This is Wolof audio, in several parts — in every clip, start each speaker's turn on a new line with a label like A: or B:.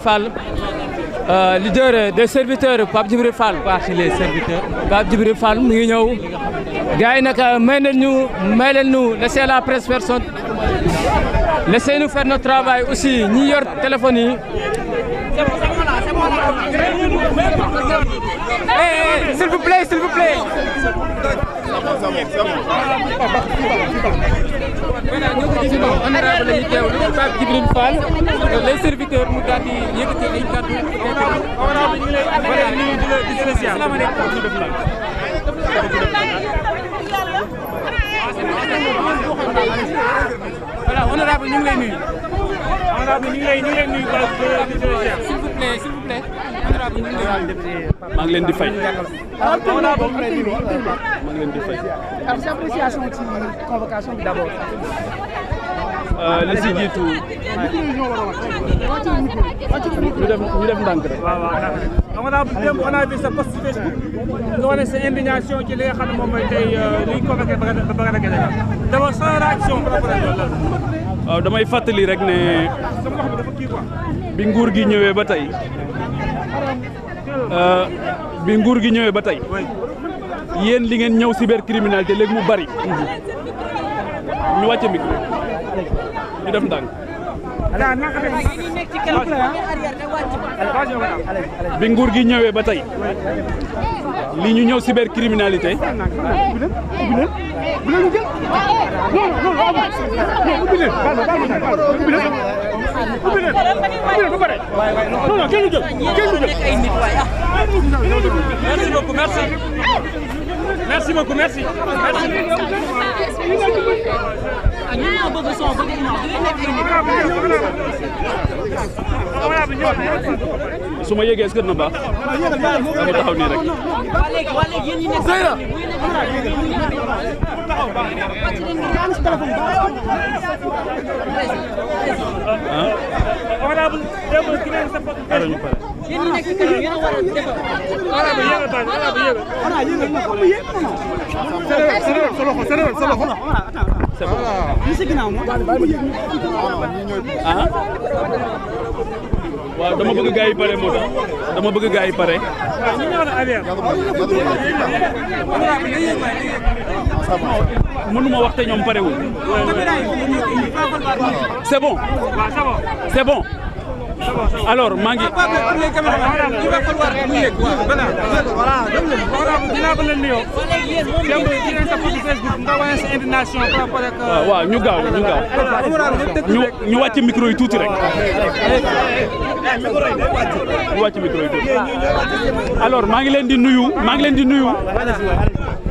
A: Fall, leader des serviteurs Pape Djibril Fall.
B: Parti les serviteurs.
A: Pape Djibril Fall mu ngi ñëw gars yi nag may leen ñu laisser la presse personne laissez-nous faire notre travail aussi ñi yor téléphone yi. S'il vous plaît, s'il vous plaît. Voilà, ñoo ko gisandoo honorable la ñu teewlu Pape Djibril Fall les serviteurs mu daal di yëkkati ay kàddu.
C: honorable ñu ngi lay nuyu di la ziar.
A: Voilà, honorable ñu ngi lay nuyu.
C: honorable ñu ngi lay nuyu di la ziar.
A: S'il vous plaît. Honorable ñu ngi lay nuyu.
D: maa ngi leen di fay.
C: honorable
D: maa ngi leen di fay.
E: am sa appréciation ci convocation bi d'abord.
D: li si jiitu ñu def ndànk rek.
C: waaw honorable démb on a vu sa post Facebook nga wane sa indignation ci li nga xam ne moom mooy tey liy convoqué Bagdad Gadiaga d'abord sa réaction par rapport ak loolu.
D: waaw damay fàttali rek ne
C: sama wax bi dafa kii quoi.
D: bi nguur gi ñëwee ba tey yéen li ngeen ñëw cybercriminalité léegi mu bari ñu wàcce micro ñu def ndànk. bi nguur gi ñëwee ba tey li ñu ñëw cybercriminalité
C: Merci beaucoup, merci.
D: su ma yéegee est-ce que dina baax dama taxaw nii rek.
C: honorable démb ki leen sa photo Facebook.
E: yéen ñi nekk ci kanam yéen a war a defar.
C: honorable yéen
D: waaw dama bëgg gars yi pare moo tax dama bëgg gars yi pare.
C: ñu ñëw na arrière.
D: mënuma wax te ñoom parewul. C'est bon. C'est bon. Alors maa ngi. waaw ñu gaaw ñu wàcc micro yi tuuti rek. ñu wàcc micro yi tuuti. alors maa ngi leen di nuyu.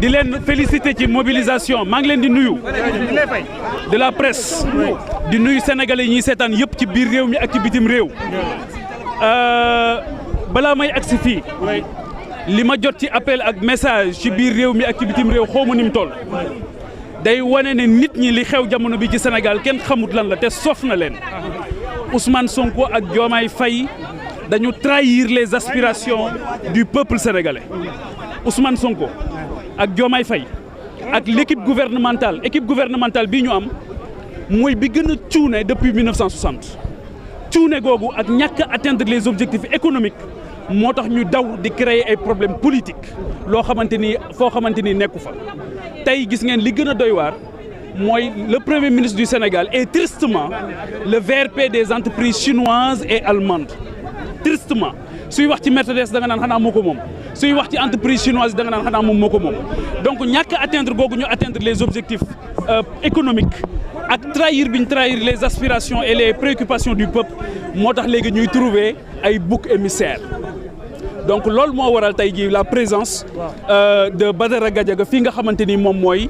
D: di leen féliciter ci mobilisation maa ngi leen di nuyu. de la presse. di nuyu sénégalais yi ñuy seetaan yëpp ci biir réew mi ak ci bitim réew. balaa may agsi fii li ma jot ci appel ak message ci biir réew mi ak ci bitim réew xaw ma ni mu toll. day wane ne nit ñi li xew jamono bi ci Sénégal kenn xamut lan la te sof na leen. Ousmane Sonko ak Diomaye Faye dañu trahir les aspirations du peuple sénégalais. Ousmane Sonko ak Diomaye Faye ak l'équipe gouvernementale bii ñu am mooy bi gën a cuune depuis 1960. cuune googu ak ñàkk a atteindre les objectifs économiques moo tax ñu daw di créer ay problèmes politiques loo xamante ni foo xamante ni nekku fa. tey gis ngeen li gën a doy waar mooy le premier ministre du Sénégal est tristement le VRP des entreprises chinoises et allemandes tristement suy wax ci Mercedes da nga naan xanaa moo ko moom suy wax ci entreprise chinoise da nga naan xanaa moom moo ko moom donc ñàkk a atteindre googu ñu atteindre les objectifs économiques ak trahir bi ñu trahir les aspirations et les préoccupations du peuple moo tax léegi ñuy trouver ay boucs émissaires donc loolu moo waral tey jii la présence de Badara Gadiaga fii nga xamante ni moom mooy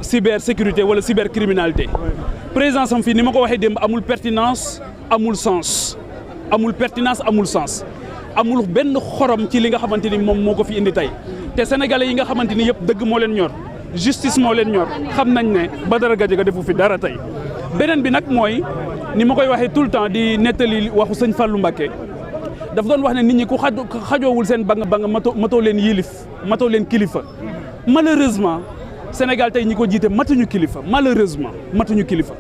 D: cybersécurité wala cybercriminalité présence am fii ni ma ko waxee démb amul pertinence amul sens amul benn xorom ci li nga xamante ni moom moo ko fi indi tey te sénégalais yi nga xamante ni yëpp dëgg moo leen ñor justice moo leen ñor xam nañ ne Badara Gadiaga defu fi dara tey beneen bi nag mooy ni ma koy waxee tout le temps di nettali waxu sëñ Fallou Mbacké daf doon wax ne nit ñi ku xajoowul seen banga matoo leen yilif matoo leen kilifa malheureusement Sénégal tey ñi ko jiite matuñu kilifa malheureusement matuñu kilifa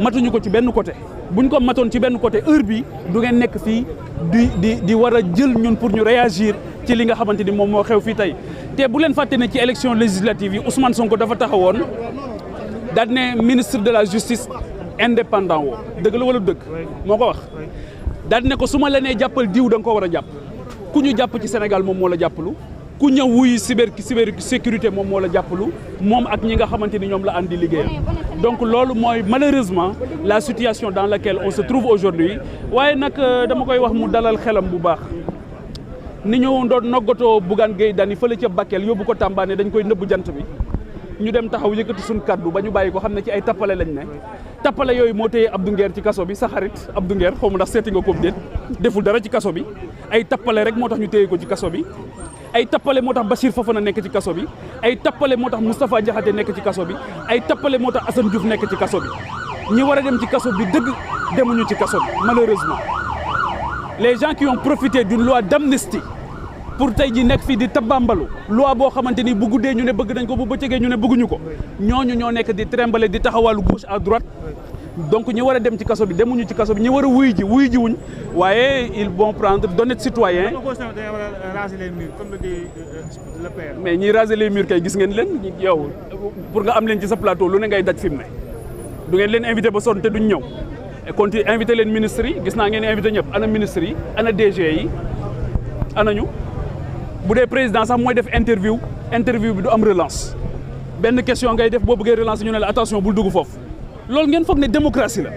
D: matuñu ko ci benn côté buñ ko matoon ci benn côté heure bi du ngeen nekk fii di war a jël ñun pour ñu réagir ci li nga xamante ni moom moo xew fii tey te bu leen fàtte ne ci élection législative yi Ousmane Sonko dafa taxawoon daal ne ministre de la justice indépendant woo dëgg la wala dëgg moo ko wax daal ne ko su ma la nee jàppal diw da nga ko war a jàpp ku ñu jàpp ci Sénégal moom moo la jàppalu ku ñëw wuy cybersécurité moom moo la jàppalu moom ak ñi nga xamante ni ñoom la àndi liggéeyam donc loolu mooy malheureusement la situation dans laquelle on se trouve aujourd'hui waaye nag dama koy wax mu dalal xelam bu baax ni ñu doon noggatoo Bougane Gueye Dany fële ca Bakel yóbbu ko Tamba ne dañ koy nëbb jant bi ñu dem taxaw yëkkati suñ kaddu ba ñu bàyyi ko xam ne ci ay tappale lañ ne tappale yooyu moo téye Abdou Nguer ci kaso bi sa xarit Abdou Nguer xaw ma ndax seeti nga ko déet deful dara ci kaso bi ay tappale rek moo tax ñu téye ko ci kaso bi ay tappale moo tax Bachir Fofana nekk ci kaso bi ay tappale moo tax Moustapha Diakhaté nekk ci kaso bi ay tappale moo tax Assane Diouf nekk ci kaso bi ñi war a dem ci kaso bi dëgg demuñu ci kaso bi malheureusement les gens qui ont profité d'une loi d'amnistie pour tey ji nekk fii di tabambalu loi boo xamante ni bu guddee ñu ne bëgg nañ ko bu bëccëgee ñu ne bëgguñu ko ñooñu ñoo nekk di trembler di taxawaalu gauche à droite donc ñi war a dem ci kaso bi demuñu ci kaso bi ñi war a wuy ji wuñ waaye ils vont prendre d'honnêtes citoyens mais ñiy raser les murs kay gis ngeen leen yow pour nga am leen ci sa plateau lu ne ngay daj fi mu ne du ngeen leen invité ba sonn te duñ ñëw konti invité leen ministres yi gis naa ngeen invité ñëpp ana ministres yi ana DG yi anañu bu dee président sax mooy def interview bi du am relance benn question ngay def boo bëggee relance ñu ne la attention bul dugg foofu loolu ngeen foog ne démocratie la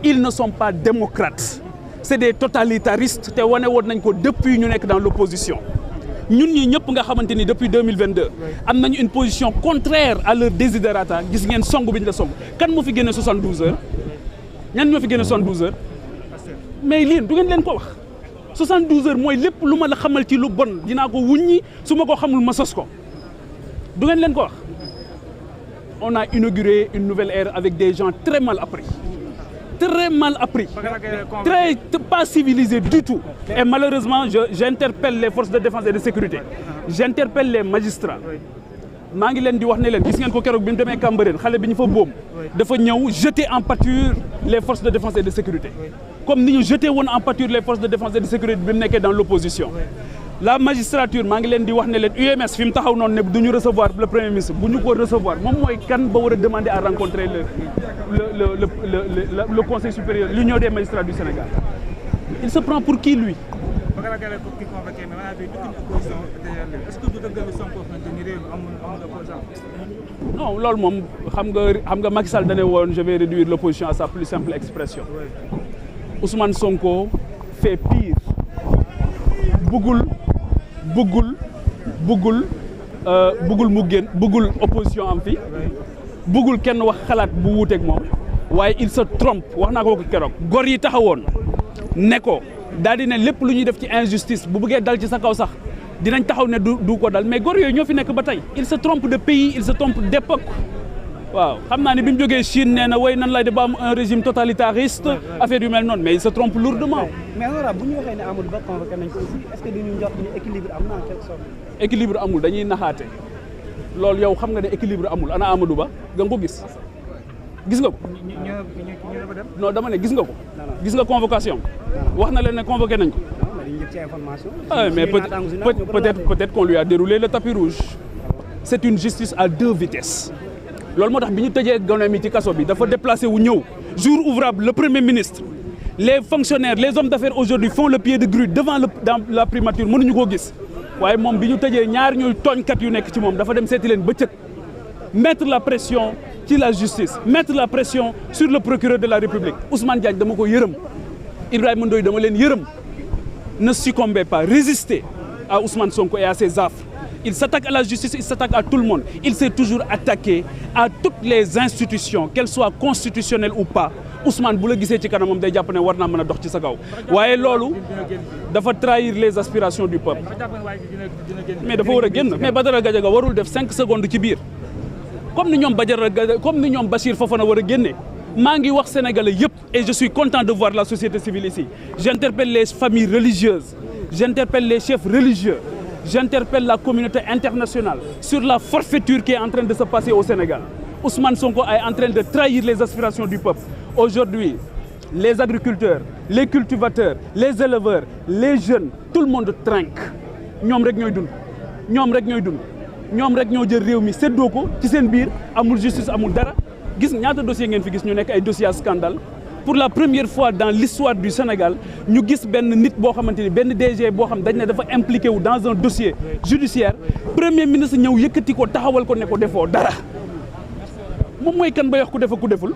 D: ils ne sont pas démocrates c'est des totalitaristes te wane woon nañ ko depuis ñu nekk dans l'opposition ñun ñi ñëpp nga xamante ni depuis 2022 am nañu une position contraire à leur desiderata gis ngeen song bi ñu la song kan moo fi génne 72 heures ñan ñoo fi génne 72 heures mais lii du ngeen leen ko wax 72 heures mooy lépp lu ma la xamal ci lu bon dinaa ko wuññi su ma ko xamul ma sos ko du ngeen leen ko wax on a inauguré une nouvelle ère avec des gens très mal appris très pas civilisés du tout et malheureusement j'interpelle les forces de défense et de sécurité j'interpelle les magistrats maa ngi leen di wax ne leen gis ngeen ko keroog bi mu demee Cambérène xale bi ñu fa boom dafa ñëw jeter en pâture les forces de défense et de sécurité comme ni ñu jeté woon en pâture les forces de défense et de sécurité bi mu nekkee dans l'opposition la magistrature maa ngi leen di wax ne leen UMS fi mu taxaw noonu ne du ñu recevoir le premier ministre bu ñu ko recevoir moom mooy kan ba war a demander à rencontrer le conseil supérieur l'union des magistrats du Sénégal il se prend pour qui lui non loolu moom xam nga Macky Sall dane woon je vais réduire l'opposition à sa plus simple expression Ousmane Sonko fait pire bëggul mu génn bëggul opposition am fi bëggul kenn wax xalaat bu wuuteeg moom waaye il se trompe wax naa ko keroog gor yi taxawoon ne ko daal di ne lépp lu ñuy def ci injustice bu bëggee dal ci sa kaw sax dinañ taxaw ne du ko dal mais gor yooyu ñoo fi nekk ba tey il se trompe de pays il se trompe d'époque waaw xam naa ne bi mu jógee Chine nee na way nan lay def ba am un régime totalitariste affaire yu mel noonu mais il se trompe lourdement.
E: mais honorable bu ñu waxee ne Amadou Ba convoqué nañ ko aussi est-ce que duñu njort ni équilibre am na en quelque sorte.
D: équilibre amul dañuy naxaate loolu yow xam nga ne équilibre amul ana Amadou Ba nga ko gis nga ko. non dama ne gis nga ko. gis nga convocation. wax na leen ne convoqué nañ ko. mais peut-être qu'on lui a déroulé le tapis rouge. c'est une justice à deux vitesses. loolu moo tax bi ñu tëjee gone mi ci kaso bi dafa déplacé wu ñëw jour ouvrable le premier ministre les fonctionnaires les hommes d'affaires aujourd'hui font le pied de grue devant dans la primature mënuñu koo gis waaye moom bi ñu tëjee ñaar ñuy tooñkat yu nekk ci moom dafa dem seeti leen bëccëg mettre la pression ci la justice mettre la pression sur le procureur de la République Ousmane Diagne dama ko yërëm Ibrahima Ndoye dama leen yërëm ne succombez pas résistez à Ousmane Sonko et à ses affres. Il s'attaque à la justice, il s'attaque à tout le monde. Il s'est toujours attaqué à toutes les institutions, qu'elles soient constitutionnelles ou pas. Ousmane bu la gisee ci kanamam day jàpp ne war naa mën a dox ci sa kaw waaye loolu dafa trahir les aspirations du peuple mais dafa war a génn mais Badara Gadiaga warul def 5 secondes ci biir comme ni ñoom Bachir Fofana war a génne maa ngi wax sénégalais yëpp et je suis content de voir la société civile ici j'interpelle les familles religieuses j'interpelle les chefs religieux j'interpelle la communauté internationale sur la forfaiture qui est en train de se passer au Sénégal. Ousmane Sonko est en train de trahir les aspirations du peuple. Aujourd'hui, les agriculteurs, les cultivateurs, les éleveurs, les jeunes, tout le monde trinque. ñoom rek ñooy dund ñoom rek ñooy dund ñoom rek ñoo jël réew mi séddoo ko ci seen biir amul justice amul dara gis ñaata dossier ngeen fi gis ñu nekk ay dossiers à scandale. Pour la première fois dans l'histoire du Sénégal ñu gis benn nit boo xamante ni benn DG boo xam dañ ne dafa impliqué wu dans un dossier judiciaire premier ministre ñëw yëkkati ko taxawal ko ne ko defoo dara moom mooy kan ba wax ku def ku deful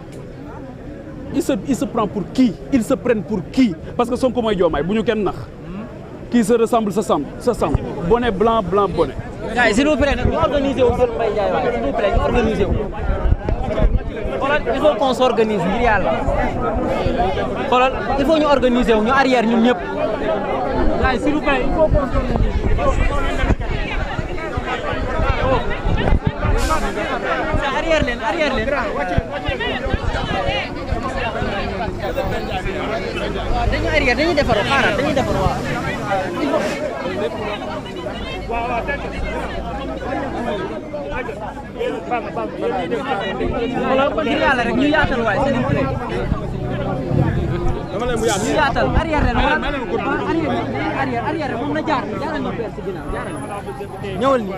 D: il se prend pour qui ils se prennent pour qui parce que Sonko mooy Diomaye bu ñu kenn nax qui se ressemble sa semble bonnet blanc bonnet.
B: gars yi s'il vous plaît nag ñu organisé wu Mbaye Ndiaye waaye s'il vous plaît ñu organisé wu. xoolal il faut qu'on s'organise ngir yàlla xoolal il faut ñu organiser wu ñu arrière ñun ñëpp. gars yi s'il vous plaît il faut qu'on s'organise. arrière leen. dañu arrière dañuy defar xaaral dañuy defar waaw. xoolal ngir yàlla rek ñu yaatal waay s'il vous plaît. ñu yaatal arrière leen arrière moom na jaar jaaral ñu beer si ginnaaw jaaral ñëwal nii.